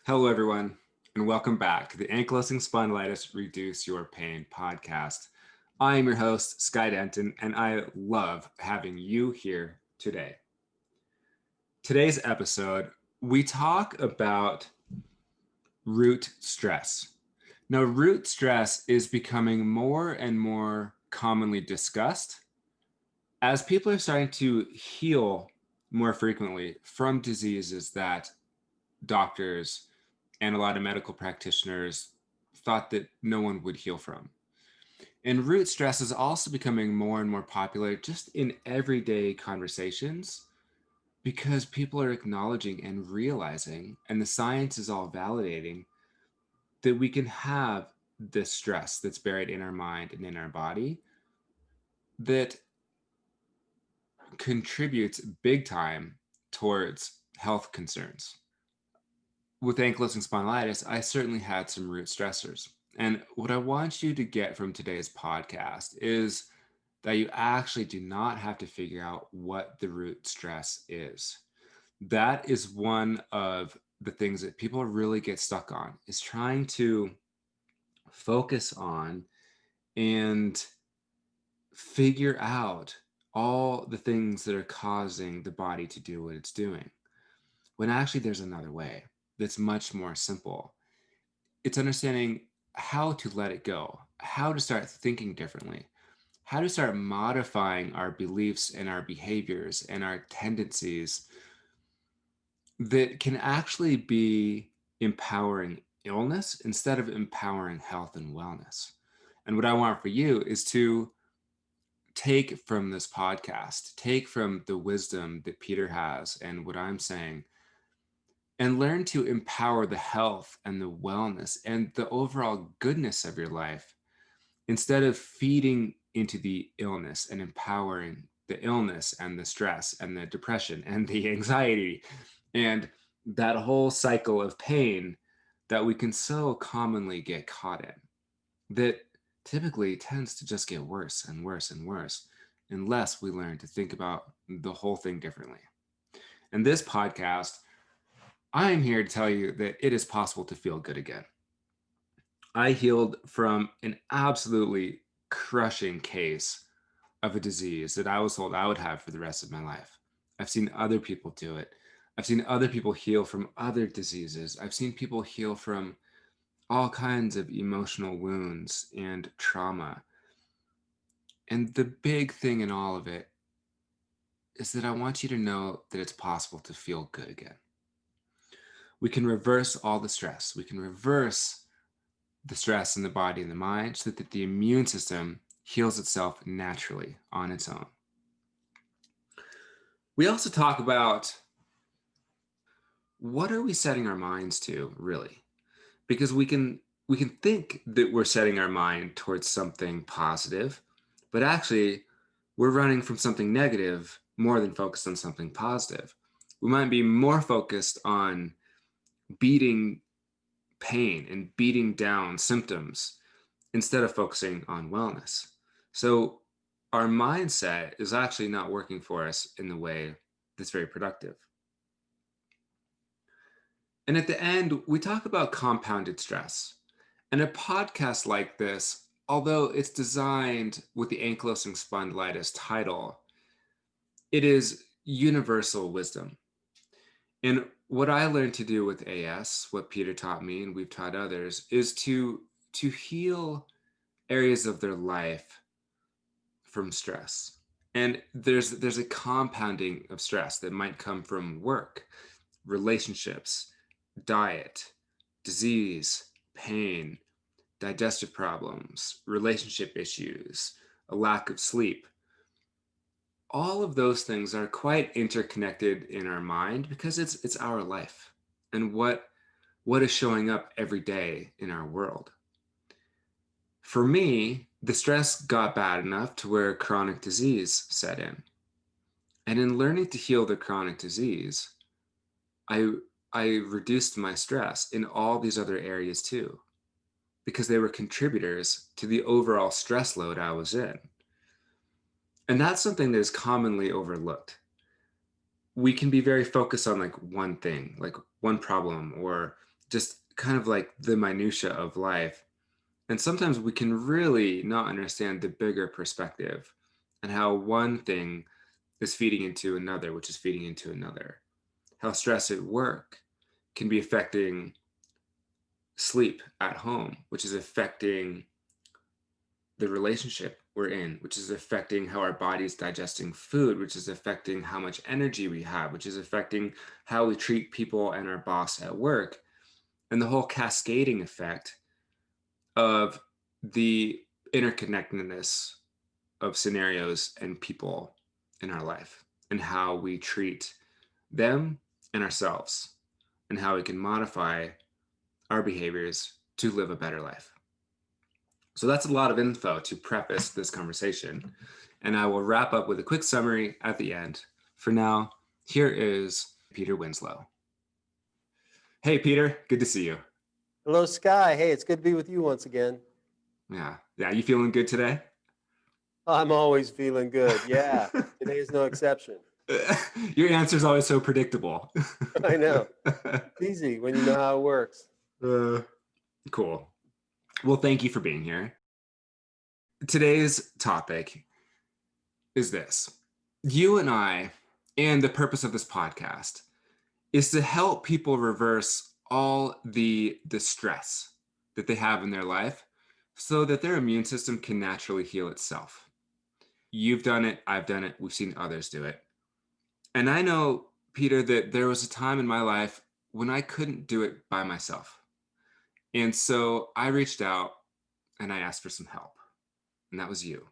Hello, everyone, and welcome back to the Ankylosing Spondylitis Reduce Your Pain podcast. I am your host, Sky Denton, and I love having you here today. Today's episode, we talk about root stress. Now, root stress is becoming more and more commonly discussed as people are starting to heal more frequently from diseases that doctors and a lot of medical practitioners thought that no one would heal from. And root stress is also becoming more and more popular just in everyday conversations because people are acknowledging and realizing, and the science is all validating, that we can have this stress that's buried in our mind and in our body that contributes big time towards health concerns. With ankylosing spondylitis, I certainly had some root stressors. And what I want you to get from today's podcast is that you actually do not have to figure out what the root stress is. That is one of the things that people really get stuck on, is trying to focus on and figure out all the things that are causing the body to do what it's doing, when actually there's another way that's much more simple. It's understanding how to let it go, how to start thinking differently, how to start modifying our beliefs and our behaviors and our tendencies that can actually be empowering illness instead of empowering health and wellness. And what I want for you is to take from this podcast, take from the wisdom that Peter has and what I'm saying, and learn to empower the health and the wellness and the overall goodness of your life instead of feeding into the illness and empowering the illness and the stress and the depression and the anxiety and that whole cycle of pain that we can so commonly get caught in, that typically tends to just get worse and worse and worse unless we learn to think about the whole thing differently. And this podcast, I am here to tell you that it is possible to feel good again. I healed from an absolutely crushing case of a disease that I was told I would have for the rest of my life. I've seen other people do it. I've seen other people heal from other diseases. I've seen people heal from all kinds of emotional wounds and trauma. And the big thing in all of it is that I want you to know that it's possible to feel good again. We can reverse all the stress. We can reverse the stress in the body and the mind so that the immune system heals itself naturally on its own. We also talk about what are we setting our minds to, really? Because we can think that we're setting our mind towards something positive, but actually we're running from something negative more than focused on something positive. We might be more focused on beating pain and beating down symptoms instead of focusing on wellness. So our mindset is actually not working for us in the way that's very productive. And at the end, we talk about compounded stress. And a podcast like this, although it's designed with the ankylosing spondylitis title, it is universal wisdom. And what I learned to do with AS, what Peter taught me and we've taught others, is to heal areas of their life from stress. And there's a compounding of stress that might come from work, relationships, diet, disease, pain, digestive problems, relationship issues, a lack of sleep. All of those things are quite interconnected in our mind because it's our life and what is showing up every day in our world. For me, the stress got bad enough to where chronic disease set in. And in learning to heal the chronic disease, I I reduced my stress in all these other areas too, because they were contributors to the overall stress load I was in. And that's something that is commonly overlooked. We can be very focused on like one thing, like one problem or just kind of like the minutia of life. And sometimes we can really not understand the bigger perspective and how one thing is feeding into another, which is feeding into another. How stress at work can be affecting sleep at home, which is affecting the relationship we're in, which is affecting how our body's digesting food, which is affecting how much energy we have, which is affecting how we treat people and our boss at work, and the whole cascading effect of the interconnectedness of scenarios and people in our life, and how we treat them and ourselves, and how we can modify our behaviors to live a better life. So that's a lot of info to preface this conversation. And I will wrap up with a quick summary at the end. For now, here is Peter Winslow. Hey, Peter, good to see you. Hello, Sky. Hey, it's good to be with you once again. Yeah. Yeah. You feeling good today? I'm always feeling good. Yeah, today is no exception. Your answer is always so predictable. I know. It's easy when you know how it works. uh, cool. Well, thank you for being here. Today's topic is this. You and I, and the purpose of this podcast, is to help people reverse all the stress that they have in their life so that their immune system can naturally heal itself. You've done it, I've done it, we've seen others do it. And I know, Peter, that there was a time in my life when I couldn't do it by myself. And so I reached out and I asked for some help. And that was you.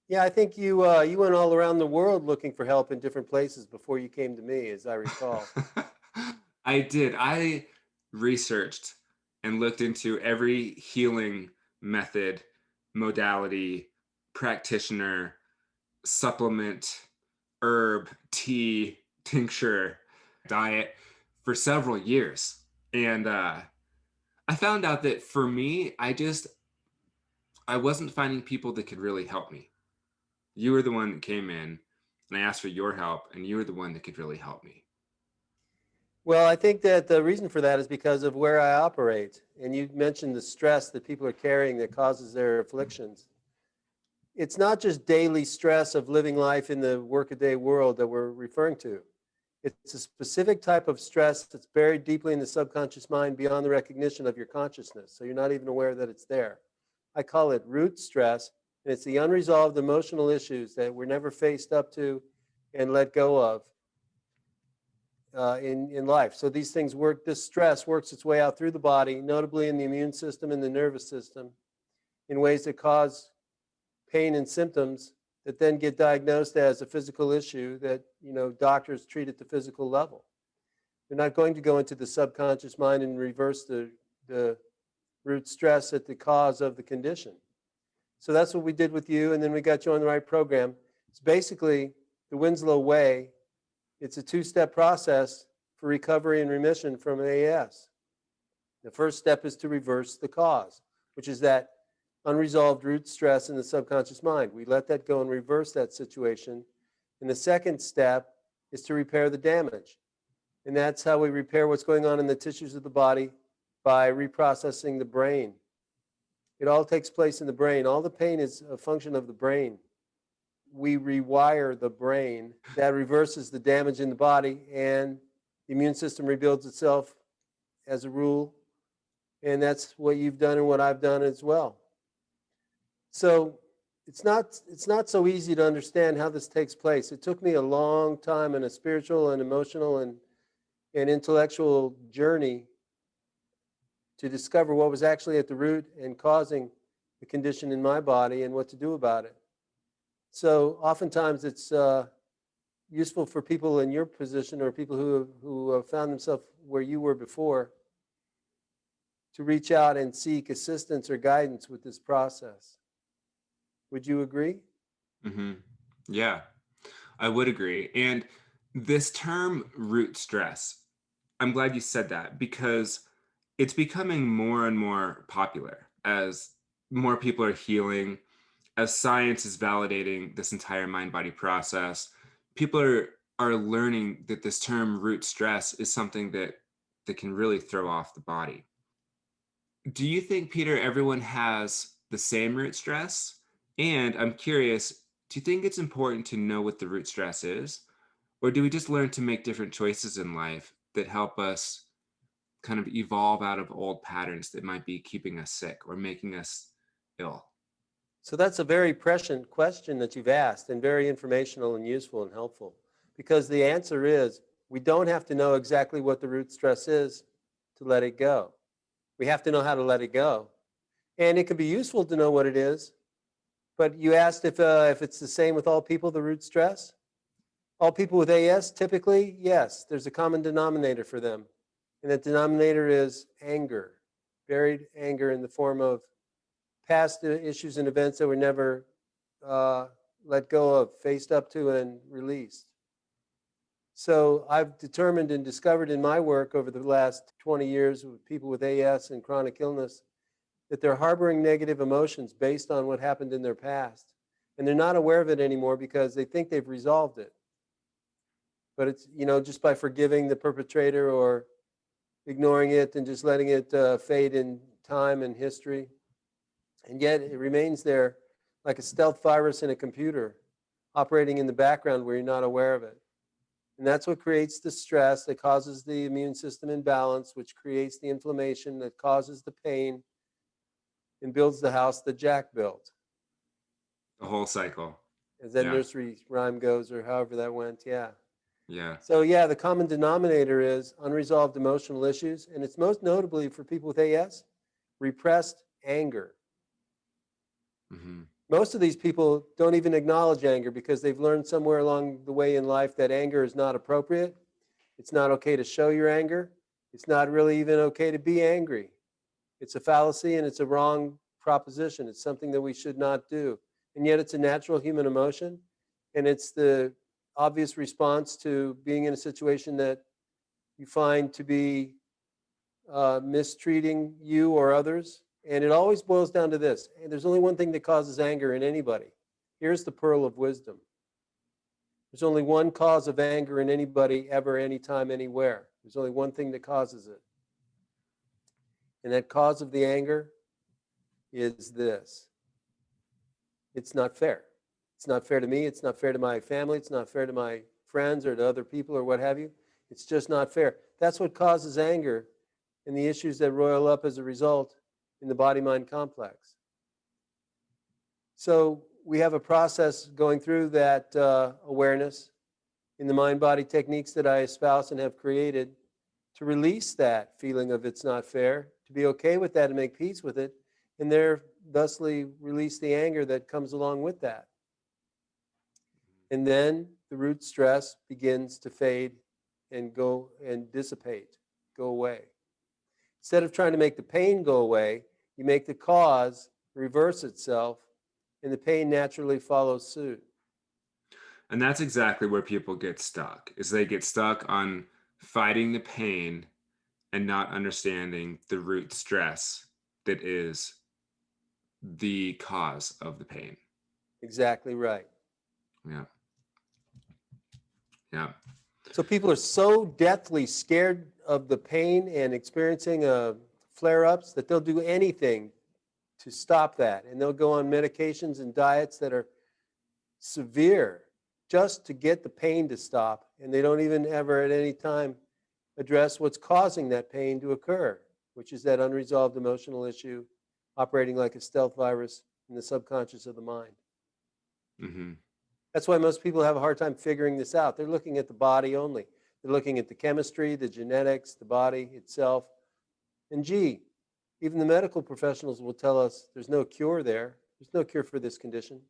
Yeah, I think you went all around the world looking for help in different places before you came to me, as I recall. I did. I researched and looked into every healing method, modality, practitioner, supplement, herb, tea, tincture, diet for several years. And I found out that for me, I wasn't finding people that could really help me. You were the one that came in and I asked for your help, and you were the one that could really help me. Well, I think that the reason for that is because of where I operate. And you mentioned the stress that people are carrying that causes their afflictions. It's not just daily stress of living life in the workaday world that we're referring to. It's a specific type of stress that's buried deeply in the subconscious mind beyond the recognition of your consciousness. So you're not even aware that it's there. I call it root stress, and it's the unresolved emotional issues that we're never faced up to and let go of in life. So these things work, this stress works its way out through the body, notably in the immune system and the nervous system, in ways that cause pain and symptoms that then get diagnosed as a physical issue that doctors treat at the physical level. They're not going to go into the subconscious mind and reverse the root stress at the cause of the condition. So that's what we did with you, and then we got you on the right program. It's basically the Winslow way. It's a two-step process for recovery and remission from AS. The first step is to reverse the cause, which is that unresolved root stress in the subconscious mind. We let that go and reverse that situation. And the second step is to repair the damage. And that's how we repair what's going on in the tissues of the body by reprocessing the brain. It all takes place in the brain. All the pain is a function of the brain. We rewire the brain. That reverses the damage in the body, and the immune system rebuilds itself as a rule. And that's what you've done and what I've done as well. So it's not so easy to understand how this takes place. It took me a long time and a spiritual and emotional and intellectual journey to discover what was actually at the root and causing the condition in my body and what to do about it. So oftentimes it's useful for people in your position or people who have found themselves where you were before to reach out and seek assistance or guidance with this process. Would you agree? Mm-hmm. Yeah, I would agree. And this term root stress, I'm glad you said that because it's becoming more and more popular as more people are healing, as science is validating this entire mind body process. People are learning that this term root stress is something that that can really throw off the body. Do you think, Peter, everyone has the same root stress? And I'm curious, do you think it's important to know what the root stress is? Or do we just learn to make different choices in life that help us kind of evolve out of old patterns that might be keeping us sick or making us ill? So that's a very prescient question that you've asked, and very informational and useful and helpful. Because the answer is we don't have to know exactly what the root stress is to let it go. We have to know how to let it go. And it can be useful to know what it is. But you asked if it's the same with all people, the root stress? All people with AS, typically, yes, there's a common denominator for them. And that denominator is anger, buried anger in the form of past issues and events that were never let go of, faced up to, and released. So I've determined and discovered in my work over the last 20 years with people with AS and chronic illness that they're harboring negative emotions based on what happened in their past. And they're not aware of it anymore because they think they've resolved it. But it's, just by forgiving the perpetrator or ignoring it and just letting it fade in time and history. And yet it remains there like a stealth virus in a computer operating in the background where you're not aware of it. And that's what creates the stress that causes the immune system imbalance, which creates the inflammation that causes the pain and builds the house that Jack built. The whole cycle. As that Yeah. nursery rhyme goes, or however that went, yeah. Yeah. So yeah, the common denominator is unresolved emotional issues, and it's most notably for people with AS, repressed anger. Mm-hmm. Most of these people don't even acknowledge anger because they've learned somewhere along the way in life that anger is not appropriate. It's not okay to show your anger. It's not really even okay to be angry. It's a fallacy and it's a wrong proposition. It's something that we should not do. And yet it's a natural human emotion, and it's the obvious response to being in a situation that you find to be mistreating you or others. And it always boils down to this. And there's only one thing that causes anger in anybody. Here's the pearl of wisdom. There's only one cause of anger in anybody, ever, anytime, anywhere. There's only one thing that causes it. And that cause of the anger is this. It's not fair. It's not fair to me. It's not fair to my family. It's not fair to my friends or to other people or what have you. It's just not fair. That's what causes anger and the issues that roil up as a result in the body-mind complex. So we have a process going through that awareness in the mind-body techniques that I espouse and have created to release that feeling of it's not fair, to be okay with that and make peace with it, and thusly release the anger that comes along with that. And then the root stress begins to fade and go and dissipate, go away. Instead of trying to make the pain go away, you make the cause reverse itself, and the pain naturally follows suit. And that's exactly where people get stuck, is they get stuck on fighting the pain and not understanding the root stress that is the cause of the pain. Exactly right. Yeah. Yeah. So people are so deathly scared of the pain and experiencing flare-ups that they'll do anything to stop that. And they'll go on medications and diets that are severe just to get the pain to stop. And they don't even ever at any time address what's causing that pain to occur, which is that unresolved emotional issue operating like a stealth virus in the subconscious of the mind. Mm-hmm. That's why most people have a hard time figuring this out. They're looking at the body only. They're looking at the chemistry, the genetics, the body itself. And gee, even the medical professionals will tell us there's no cure there. There's no cure for this condition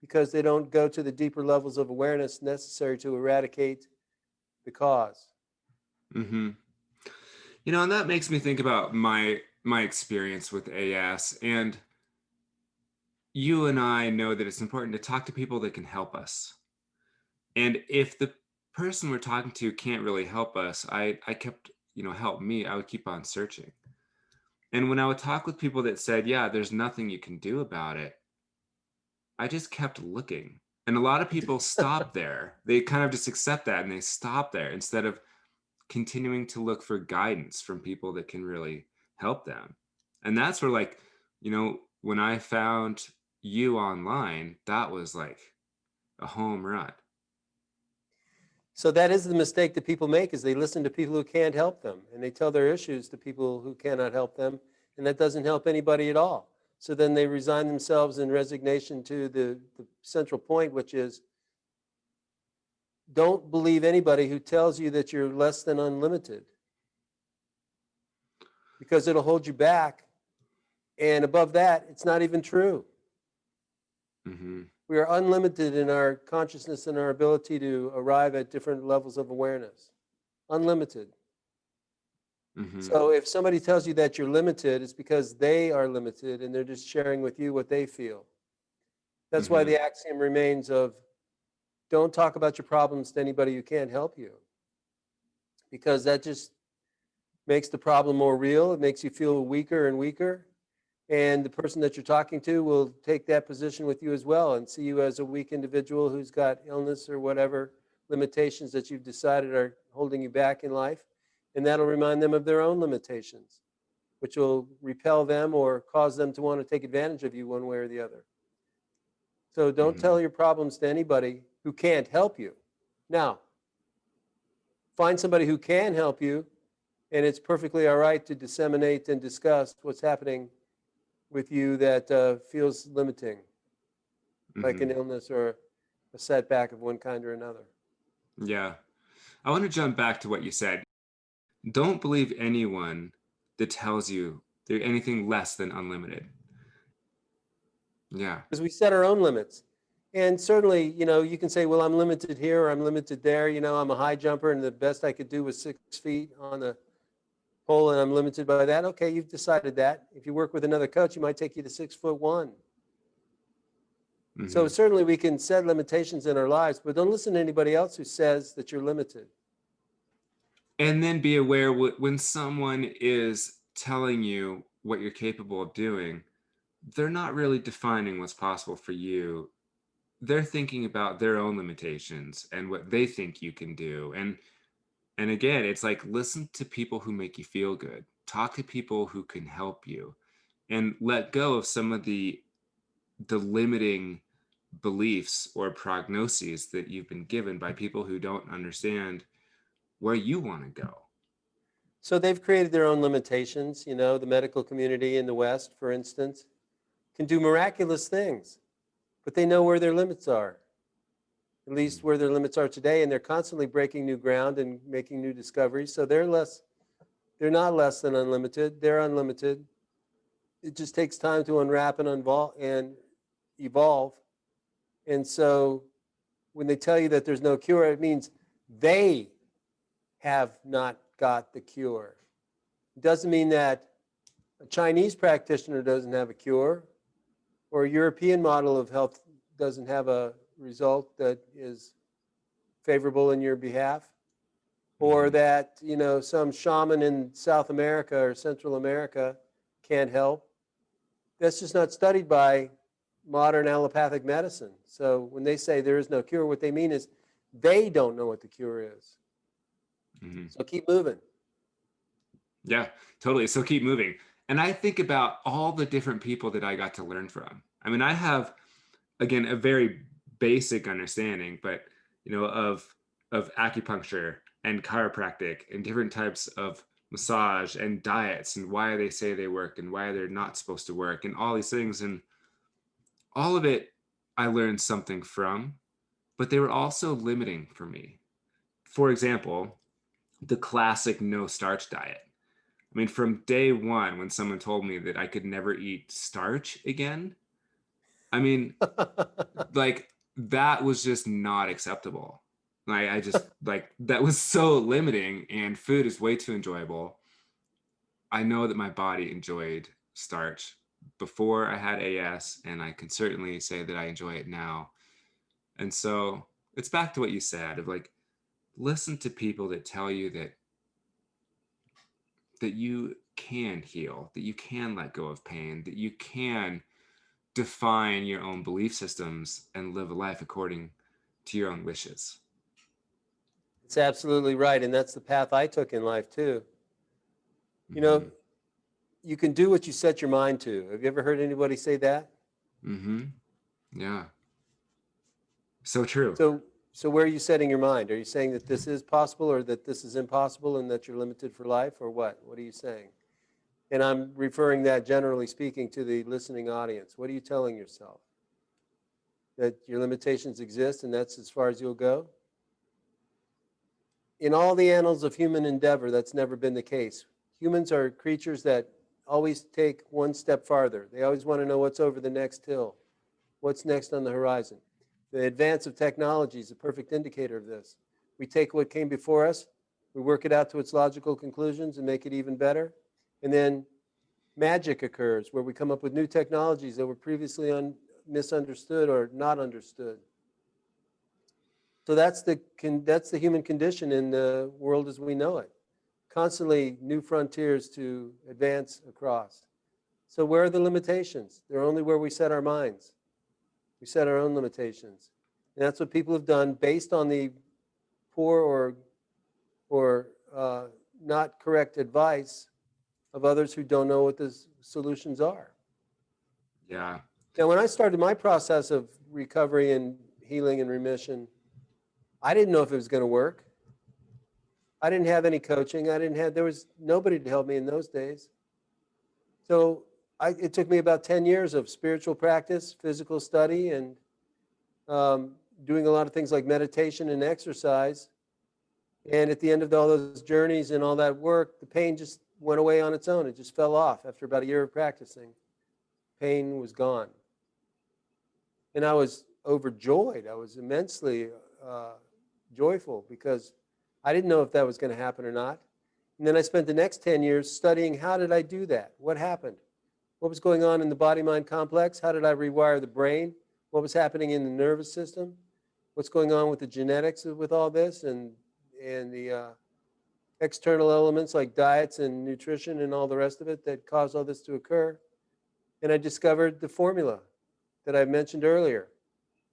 because they don't go to the deeper levels of awareness necessary to eradicate the cause. Mm-hmm. And that makes me think about my experience with AS. And you and I know that it's important to talk to people that can help us. And if the person we're talking to can't really help us, I kept, help me, I would keep on searching. And when I would talk with people that said, yeah, there's nothing you can do about it, I just kept looking. And a lot of people stop there. They kind of just accept that and they stop there instead of continuing to look for guidance from people that can really help them. And that's where, like, when I found you online, that was like a home run. So that is the mistake that people make, is they listen to people who can't help them, and they tell their issues to people who cannot help them, and that doesn't help anybody at all. So then they resign themselves in resignation to the central point, which is, don't believe anybody who tells you that you're less than unlimited, because it'll hold you back. And above that, it's not even true. Hmm. We are unlimited in our consciousness and our ability to arrive at different levels of awareness. Unlimited. Hmm. So if somebody tells you that you're limited, it's because they are limited and they're just sharing with you what they feel. That's why Hmm. the axiom remains of, don't talk about your problems to anybody who can't help you, because that just makes the problem more real. It makes you feel weaker and weaker. And the person that you're talking to will take that position with you as well and see you as a weak individual who's got illness or whatever limitations that you've decided are holding you back in life. And that'll remind them of their own limitations, which will repel them or cause them to want to take advantage of you one way or the other. So don't Hmm. tell your problems to anybody who can't help you. Now, find somebody who can help you, and it's perfectly all right to disseminate and discuss what's happening with you that feels limiting, like an Hmm. illness or a setback of one kind or another. Yeah. I want to jump back to what you said. Don't believe anyone that tells you they're anything less than unlimited. Yeah. Because we set our own limits. And certainly, you can say, well, I'm limited here or I'm limited there. I'm a high jumper and the best I could do was 6 feet on the pole and I'm limited by that. Okay, you've decided that. If you work with another coach, he might take you to 6'1". So Hmm. certainly we can set limitations in our lives, but don't listen to anybody else who says that you're limited. And then be aware when someone is telling you what you're capable of doing, they're not really defining what's possible for you. They're thinking about their own limitations and what they think you can do. And again, it's like, listen to people who make you feel good. Talk to people who can help you, and let go of some of the limiting beliefs or prognoses that you've been given by people who don't understand where you want to go. So they've created their own limitations. The medical community in the West, for instance, can do miraculous things, but they know where their limits are, at least where their limits are today, and they're constantly breaking new ground and making new discoveries. So they're not less than unlimited. They're unlimited. It just takes time to unwrap and evolve. And so when they tell you that there's no cure, it means they have not got the cure. It doesn't mean that a Chinese practitioner doesn't have a cure, or a European model of health doesn't have a result that is favorable in your behalf, or Hmm. that some shaman in South America or Central America can't help. That's just not studied by modern allopathic medicine. So when they say there is no cure, what they mean is they don't know what the cure is. Hmm. So keep moving. Yeah, totally. So keep moving. And I think about all the different people that I got to learn from. I mean, I have, again, a very basic understanding, but of acupuncture and chiropractic and different types of massage and diets and why they say they work and why they're not supposed to work and all these things. And all of it I learned something from, but they were also limiting for me. For example, the classic no starch diet. I mean, from day one, when someone told me that I could never eat starch again, I mean, like, that was just not acceptable. I just, like, that was so limiting, and food is way too enjoyable. I know that my body enjoyed starch before I had AS, and I can certainly say that I enjoy it now. And so it's back to what you said of, like, listen to people that tell you that you can heal, that you can let go of pain, that you can define your own belief systems and live a life according to your own wishes. It's absolutely right. And that's the path I took in life too. You know, Mm-hmm. you can do what you set your mind to. Have you ever heard anybody say that? Mm-hmm. Yeah. So true. So, so where are you setting your mind? Are you saying that this is possible or that this is impossible and that you're limited for life, or what? What are you saying? And I'm referring that, generally speaking, to the listening audience. What are you telling yourself? That your limitations exist and that's as far as you'll go? In all the annals of human endeavor, that's never been the case. Humans are creatures that always take one step farther. They always want to know what's over the next hill, what's next on the horizon. The advance of technology is a perfect indicator of this. We take what came before us, we work it out to its logical conclusions and make it even better, and then magic occurs where we come up with new technologies that were previously misunderstood or not understood. So that's the human condition in the world as we know it. Constantly new frontiers to advance across. So where are the limitations? They're only where we set our minds. We set our own limitations. And that's what people have done based on the poor or not correct advice of others who don't know what the solutions are. Yeah. Now, when I started my process of recovery and healing and remission, I didn't know if it was going to work. I didn't have any coaching. There was nobody to help me in those days. So it took me about 10 years of spiritual practice, physical study, and doing a lot of things like meditation and exercise. And at the end of all those journeys and all that work, the pain just went away on its own. It just fell off after about a year of practicing. Pain was gone. And I was overjoyed. I was immensely joyful because I didn't know if that was going to happen or not. And then I spent the next 10 years studying how did I do that? What happened? What was going on in the body-mind complex? How did I rewire the brain? What was happening in the nervous system? What's going on with the genetics with all this and the external elements like diets and nutrition and all the rest of it that cause all this to occur? And I discovered the formula that I mentioned earlier.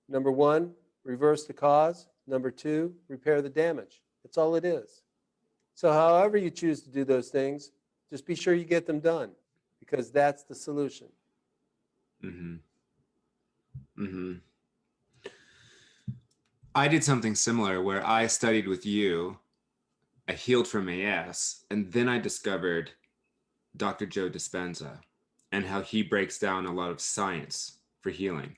Number one, reverse the cause. Number two, repair the damage. That's all it is. So however you choose to do those things, just be sure you get them done because that's the solution. Mm-hmm. Mm-hmm. I did something similar where I studied with you. I healed from AS, and then I discovered Dr. Joe Dispenza and how he breaks down a lot of science for healing.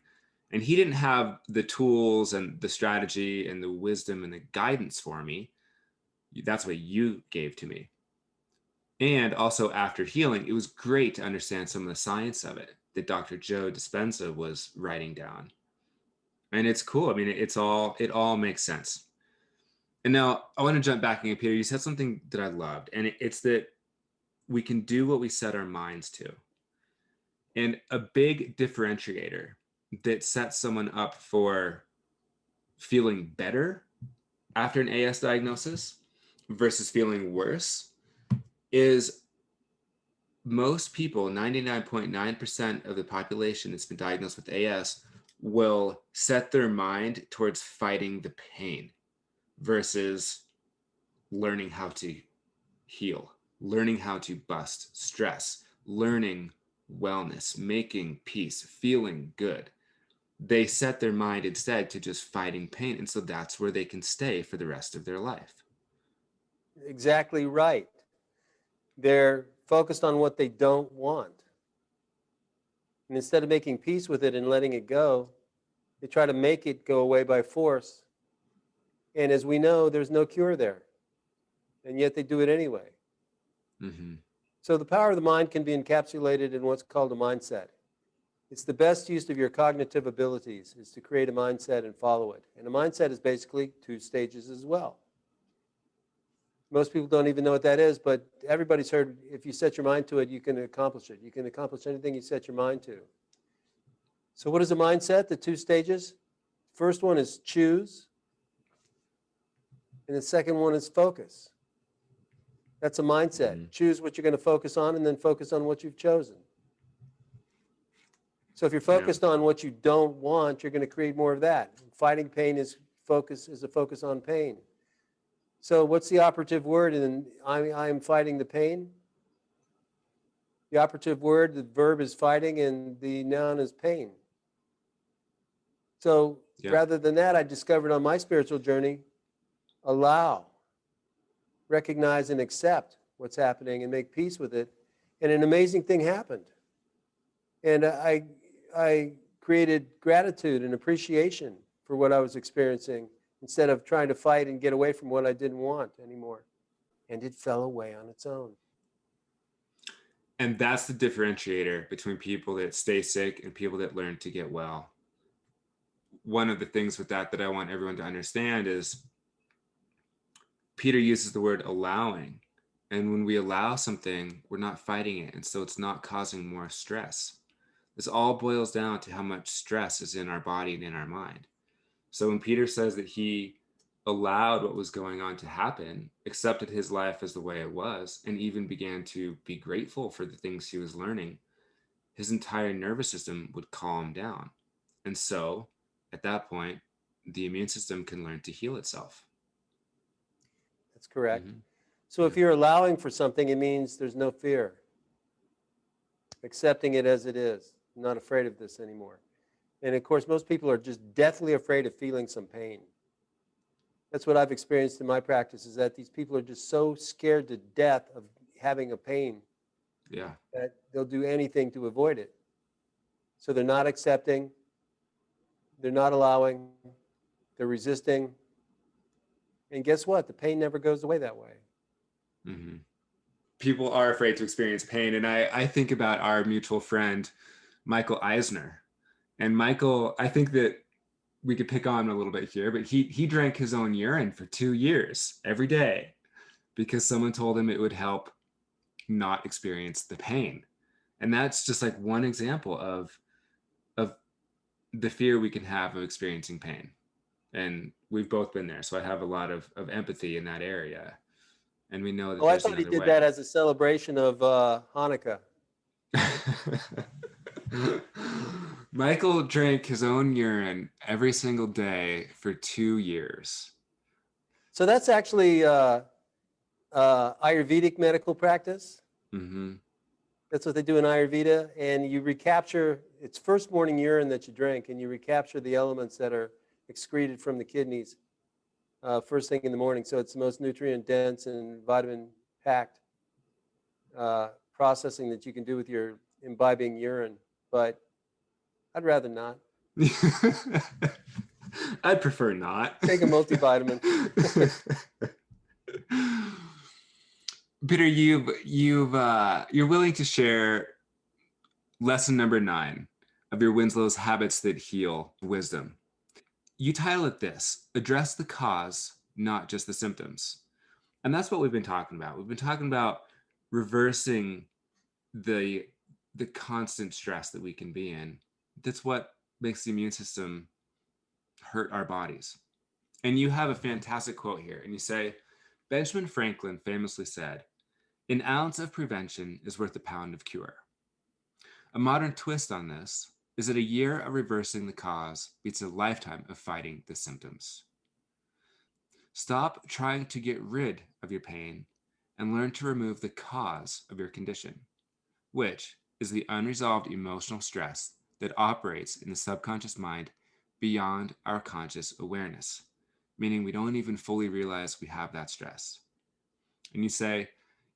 And he didn't have the tools and the strategy and the wisdom and the guidance for me. That's what you gave to me. And also after healing, it was great to understand some of the science of it that Dr. Joe Dispenza was writing down. And it's cool. I mean, it all makes sense. And now I want to jump back in, Peter. You said something that I loved, and it's that we can do what we set our minds to. And a big differentiator that sets someone up for feeling better after an AS diagnosis versus feeling worse is most people, 99.9% of the population that's been diagnosed with AS, will set their mind towards fighting the pain versus learning how to heal, learning how to bust stress, learning wellness, making peace, feeling good. They set their mind instead to just fighting pain. And so that's where they can stay for the rest of their life. Exactly right. They're focused on what they don't want. And instead of making peace with it and letting it go, they try to make it go away by force. And as we know, there's no cure there. And yet they do it anyway. Mm-hmm. So the power of the mind can be encapsulated in what's called a mindset. It's the best use of your cognitive abilities is to create a mindset and follow it. And a mindset is basically 2 stages as well. Most people don't even know what that is, but everybody's heard if you set your mind to it, you can accomplish it. You can accomplish anything you set your mind to. So what is a mindset? The 2 stages. First one is choose, and the second one is focus. That's a mindset. Mm-hmm. Choose what you're going to focus on and then focus on what you've chosen. So if you're Yeah. focused on what you don't want, you're going to create more of that. Fighting pain is a focus on pain. So what's the operative word in I'm fighting the pain? The operative word, the verb is fighting and the noun is pain. So Yeah. rather than that, I discovered on my spiritual journey, allow, recognize and accept what's happening and make peace with it. And an amazing thing happened. And I created gratitude and appreciation for what I was experiencing instead of trying to fight and get away from what I didn't want anymore. And it fell away on its own. And that's the differentiator between people that stay sick and people that learn to get well. One of the things with that I want everyone to understand is Peter uses the word allowing. And when we allow something, we're not fighting it. And so it's not causing more stress. This all boils down to how much stress is in our body and in our mind. So when Peter says that he allowed what was going on to happen, accepted his life as the way it was, and even began to be grateful for the things he was learning, his entire nervous system would calm down. And so at that point, the immune system can learn to heal itself. That's correct. Mm-hmm. So if you're allowing for something, it means there's no fear. Accepting it as it is. I'm not afraid of this anymore. And of course, most people are just deathly afraid of feeling some pain. That's what I've experienced in my practice, is that these people are just so scared to death of having a pain Yeah. that they'll do anything to avoid it. So they're not accepting, they're not allowing, they're resisting. And guess what? The pain never goes away that way. Mm-hmm. People are afraid to experience pain. And I think about our mutual friend, Michael Eisner. And Michael, I think that we could pick on him a little bit here, but he drank his own urine for 2 years every day because someone told him it would help not experience the pain. And that's just like one example of the fear we can have of experiencing pain. And we've both been there. So I have a lot of empathy in that area. And we know that Oh, I there's thought he another did way. that as a celebration of Hanukkah. Michael drank his own urine every single day for 2 years. So that's actually Ayurvedic medical practice. Mm-hmm. That's what they do in Ayurveda. And you recapture, it's first morning urine that you drink, and you recapture the elements that are excreted from the kidneys first thing in the morning. So it's the most nutrient dense and vitamin packed processing that you can do with your imbibing urine. But I'd rather not. I'd prefer not. Take a multivitamin. Peter, you're willing to share lesson number 9 of your Winslow's Habits That Heal wisdom. You title it this: Address the Cause, Not Just the Symptoms. And that's what we've been talking about. We've been talking about reversing the constant stress that we can be in. That's what makes the immune system hurt our bodies. And you have a fantastic quote here, and you say, Benjamin Franklin famously said, "An ounce of prevention is worth a pound of cure." A modern twist on this is that a year of reversing the cause beats a lifetime of fighting the symptoms. Stop trying to get rid of your pain and learn to remove the cause of your condition, which is the unresolved emotional stress that operates in the subconscious mind beyond our conscious awareness, meaning we don't even fully realize we have that stress. And you say,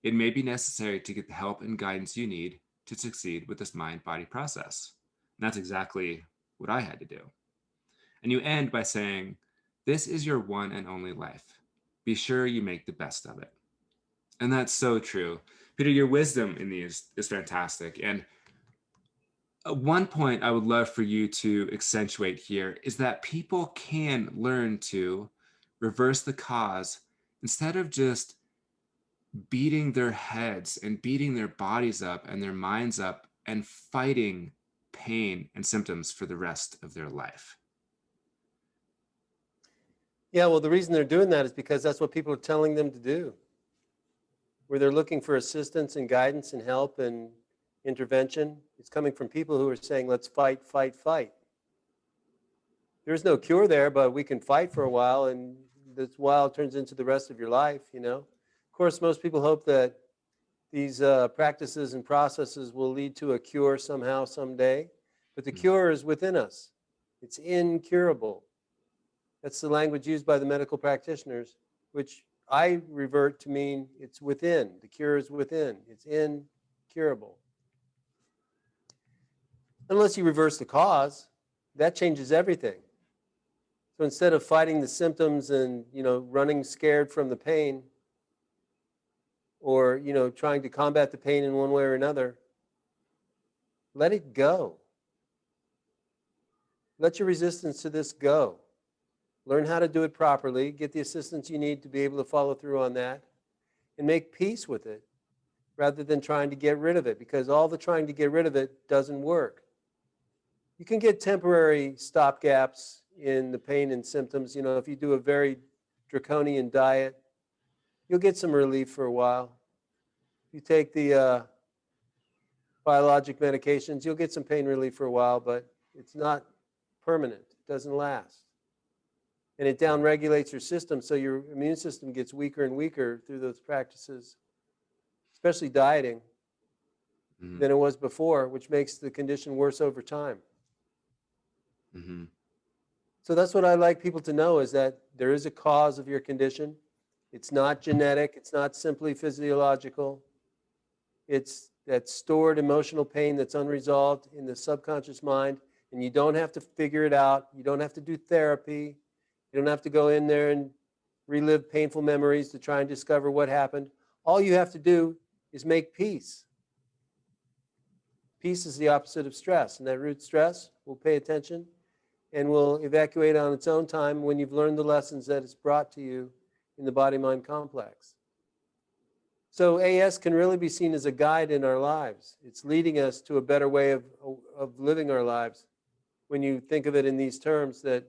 it may be necessary to get the help and guidance you need to succeed with this mind-body process. And that's exactly what I had to do. And you end by saying, this is your one and only life. Be sure you make the best of it. And that's so true. Peter, your wisdom in these is fantastic. And one point I would love for you to accentuate here is that people can learn to reverse the cause instead of just beating their heads and beating their bodies up and their minds up and fighting pain and symptoms for the rest of their life. Yeah, well, the reason they're doing that is because that's what people are telling them to do. Where they're looking for assistance and guidance and help and intervention, it's coming from people who are saying, let's fight, fight, fight. There's no cure there, but we can fight for a while and that's while it turns into the rest of your life, you know. Of course, most people hope that these practices and processes will lead to a cure somehow, someday. But the Mhm. cure is within us. It's incurable. That's the language used by the medical practitioners, which I revert to mean it's within. The cure is within. It's incurable. Unless you reverse the cause, that changes everything. So instead of fighting the symptoms and, running scared from the pain, or, trying to combat the pain in one way or another, let it go. Let your resistance to this go. Learn how to do it properly, get the assistance you need to be able to follow through on that, and make peace with it rather than trying to get rid of it, because all the trying to get rid of it doesn't work. You can get temporary stopgaps in the pain and symptoms. If you do a very draconian diet, you'll get some relief for a while. If you take the biologic medications, you'll get some pain relief for a while, but it's not permanent. It doesn't last. And it downregulates your system, so your immune system gets weaker and weaker through those practices, especially dieting, Mhm. than it was before, which makes the condition worse over time. Mhm. So that's what I like people to know, is that there is a cause of your condition. It's not genetic. It's not simply physiological. It's that stored emotional pain that's unresolved in the subconscious mind, and you don't have to figure it out. You don't have to do therapy. You don't have to go in there and relive painful memories to try and discover what happened. All you have to do is make peace. Peace is the opposite of stress, and that root stress will pay attention and will evacuate on its own time when you've learned the lessons that it's brought to you in the body-mind complex. So AS can really be seen as a guide in our lives. It's leading us to a better way of living our lives. When you think of it in these terms, that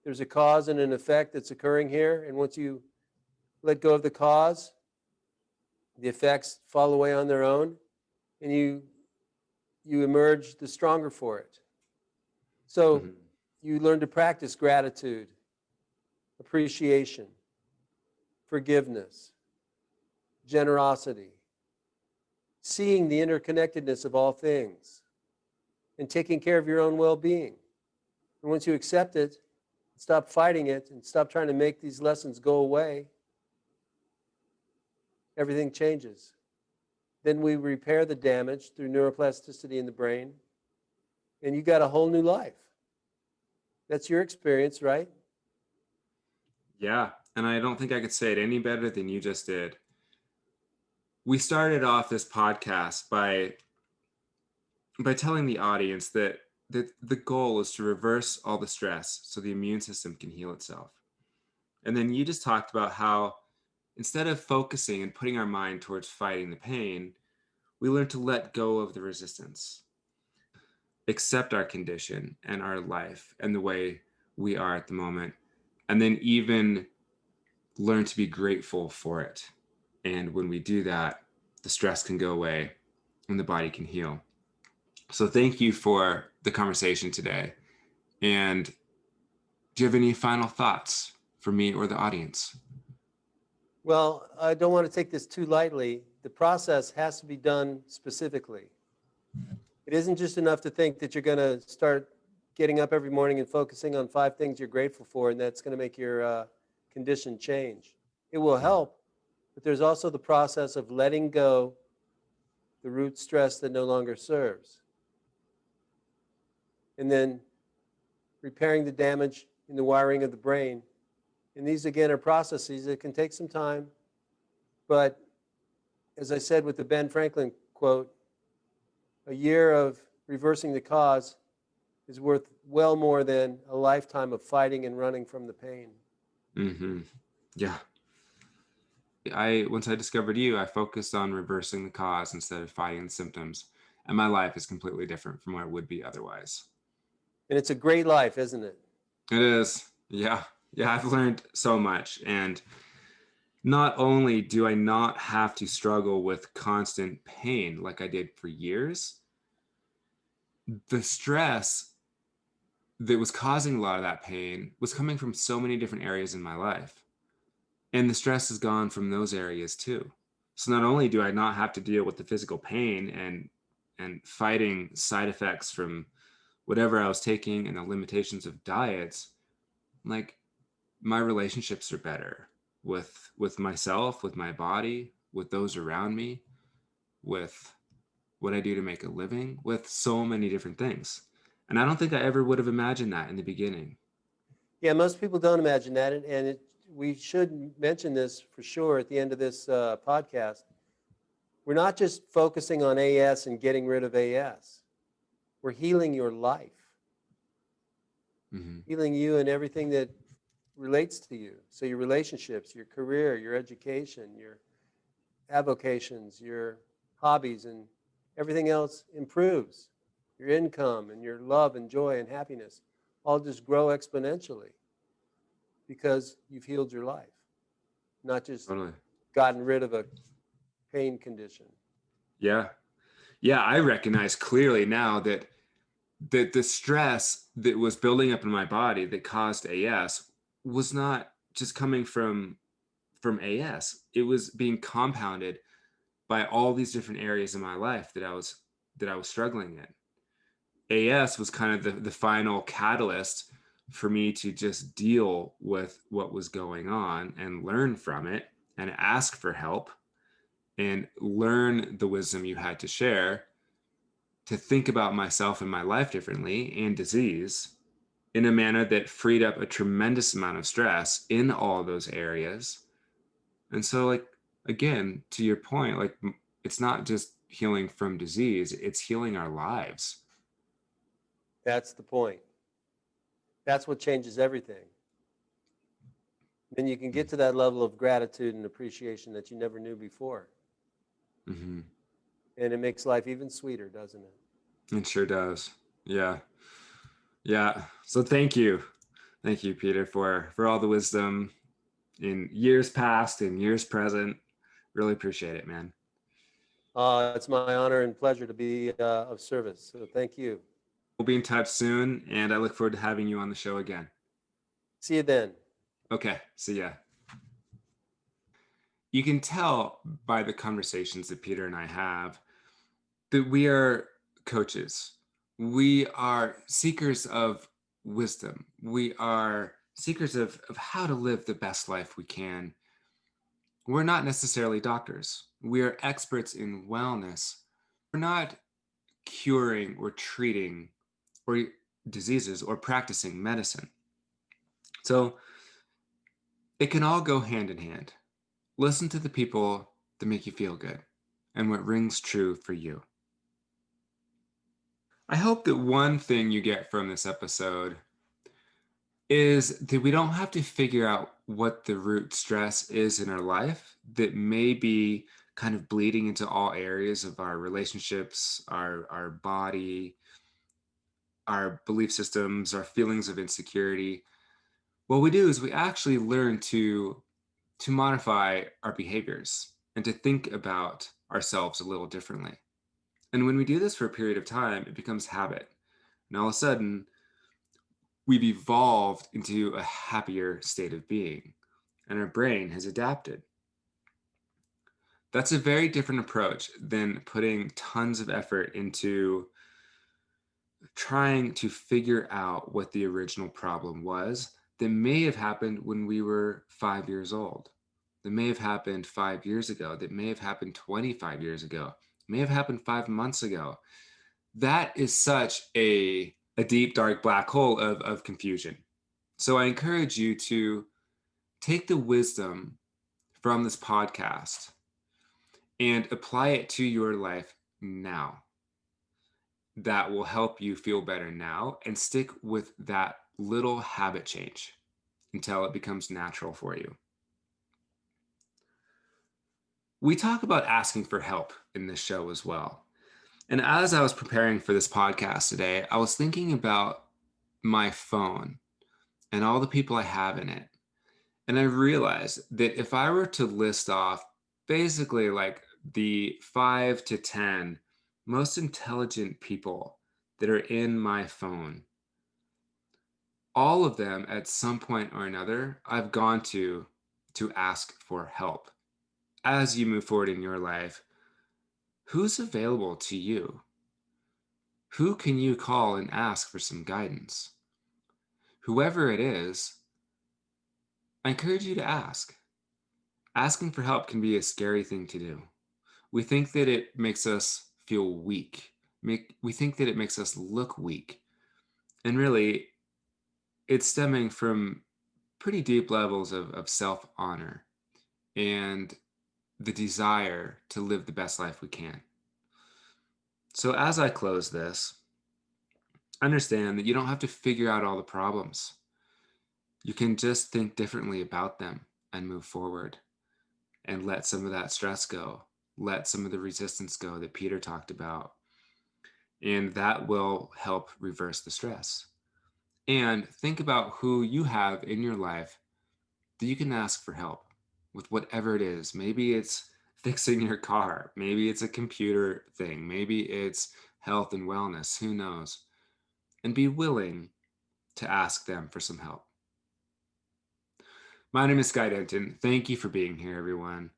there's a cause and an effect that's occurring here, and once you let go of the cause, the effects fall away on their own, and you emerge the stronger for it. So Mhm. you learn to practice gratitude, appreciation, forgiveness, generosity, seeing the interconnectedness of all things, and taking care of your own well-being. And once you accept it, stop fighting it, and stop trying to make these lessons go away, everything changes. Then we repair the damage through neuroplasticity in the brain, and you got a whole new life. That's your experience, right? Yeah, and I don't think I could say it any better than you just did. We started off this podcast by telling the audience that the goal is to reverse all the stress so the immune system can heal itself. And then you just talked about how instead of focusing and putting our mind towards fighting the pain, we learn to let go of the resistance, accept our condition and our life and the way we are at the moment, and then even learn to be grateful for it. And when we do that, the stress can go away and the body can heal. So thank you for the conversation today. And do you have any final thoughts for me or the audience? Well, I don't want to take this too lightly. The process has to be done specifically. It isn't just enough to think that you're going to start getting up every morning and focusing on 5 things you're grateful for, and that's going to make your condition change. It will help, but there's also the process of letting go the root stress that no longer serves, and then repairing the damage in the wiring of the brain. And these, again, are processes that can take some time, but as I said with the Ben Franklin quote, a year of reversing the cause is worth well more than a lifetime of fighting and running from the pain. Mm-hmm. Yeah. I once I discovered you, I focused on reversing the cause instead of fighting the symptoms, and my life is completely different from what it would be otherwise. And it's a great life, isn't it? It is. Yeah. Yeah, I've learned so much. And not only do I not have to struggle with constant pain like I did for years, the stress that was causing a lot of that pain was coming from so many different areas in my life. And the stress is gone from those areas too. So not only do I not have to deal with the physical pain and fighting side effects from whatever I was taking and the limitations of diets, like my relationships are better with myself, with my body, with those around me, with what I do to make a living, with so many different things. And I don't think I ever would have imagined that in the beginning. Yeah, most people don't imagine that, we should mention this for sure at the end of this podcast. We're not just focusing on AS and getting rid of AS. We're healing your life, Hmm. healing you and everything that relates to you. So your relationships, your career, your education, your avocations, your hobbies, and everything else improves. Your income and your love and joy and happiness all just grow exponentially because you've healed your life, not just Totally. gotten rid of a pain condition. Yeah. Yeah. I recognize clearly now that the stress that was building up in my body that caused AS was not just coming from AS. It was being compounded by all these different areas in my life that I was struggling in. AS was kind of the final catalyst for me to just deal with what was going on and learn from it and ask for help and learn the wisdom you had to share to think about myself and my life differently and disease in a manner that freed up a tremendous amount of stress in all those areas. And so, like, again, to your point, like, it's not just healing from disease, it's healing our lives. That's the point. That's what changes everything. Then you can get to that level of gratitude and appreciation that you never knew before. Mm-hmm. And it makes life even sweeter, doesn't it? It sure does. Yeah. Yeah. So thank you. Thank you, Peter, for all the wisdom in years past and years present. Really appreciate it, man. It's my honor and pleasure to be of service. So thank you. We'll be in touch soon, and I look forward to having you on the show again. See you then. Okay. See ya. You can tell by the conversations that Peter and I have that we are coaches. We are seekers of wisdom. We are seekers of how to live the best life we can. We're not necessarily doctors. We are experts in wellness. We're not curing or treating or diseases or practicing medicine. So it can all go hand in hand. Listen to the people that make you feel good and what rings true for you. I hope that one thing you get from this episode is that we don't have to figure out what the root stress is in our life that may be kind of bleeding into all areas of our relationships, our body, our belief systems, our feelings of insecurity. What we do is we actually learn to modify our behaviors and to think about ourselves a little differently. And when we do this for a period of time, it becomes habit. And all of a sudden, we've evolved into a happier state of being, and our brain has adapted. That's a very different approach than putting tons of effort into trying to figure out what the original problem was that may have happened when we were 5 years old, that may have happened 5 years ago, that may have happened 25 years ago, may have happened 5 months ago. That is such a deep, dark black hole of confusion. So I encourage you to take the wisdom from this podcast and apply it to your life now. That will help you feel better now and stick with that little habit change until it becomes natural for you. We talk about asking for help in this show as well. And as I was preparing for this podcast today, I was thinking about my phone and all the people I have in it. And I realized that if I were to list off basically like the 5 to 10 most intelligent people that are in my phone, all of them at some point or another, I've gone to to ask for help. As you move forward in your life, who's available to you? Who can you call and ask for some guidance? Whoever it is, I encourage you to ask. Asking for help can be a scary thing to do. We think that it makes us feel weak. We think that it makes us look weak. And really, it's stemming from pretty deep levels of self honor and the desire to live the best life we can. So, as I close this, understand that you don't have to figure out all the problems. You can just think differently about them and move forward and let some of that stress go. Let some of the resistance go that Peter talked about. And that will help reverse the stress. And think about who you have in your life that you can ask for help with whatever it is. Maybe it's fixing your car, maybe it's a computer thing, maybe it's health and wellness, who knows? And be willing to ask them for some help. My name is Sky Denton. Thank you for being here, everyone.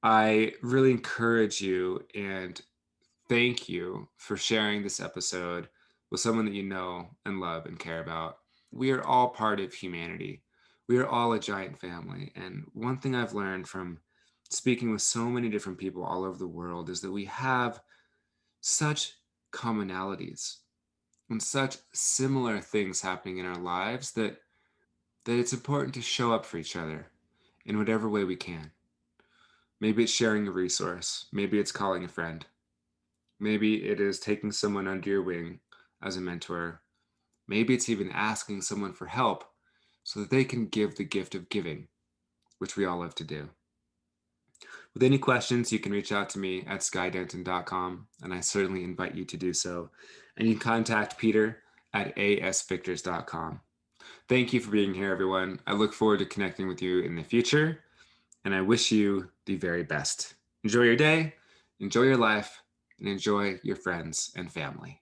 I really encourage you and thank you for sharing this episode with someone that you know and love and care about. We are all part of humanity. We are all a giant family. And one thing I've learned from speaking with so many different people all over the world is that we have such commonalities and such similar things happening in our lives that it's important to show up for each other in whatever way we can. Maybe it's sharing a resource, maybe it's calling a friend, maybe it is taking someone under your wing as a mentor, maybe it's even asking someone for help so that they can give the gift of giving, which we all love to do. With any questions, you can reach out to me at skydenton.com, and I certainly invite you to do so. And you can contact Peter at asvictors.com. Thank you for being here, everyone. I look forward to connecting with you in the future, and I wish you the very best. Enjoy your day, enjoy your life, and enjoy your friends and family.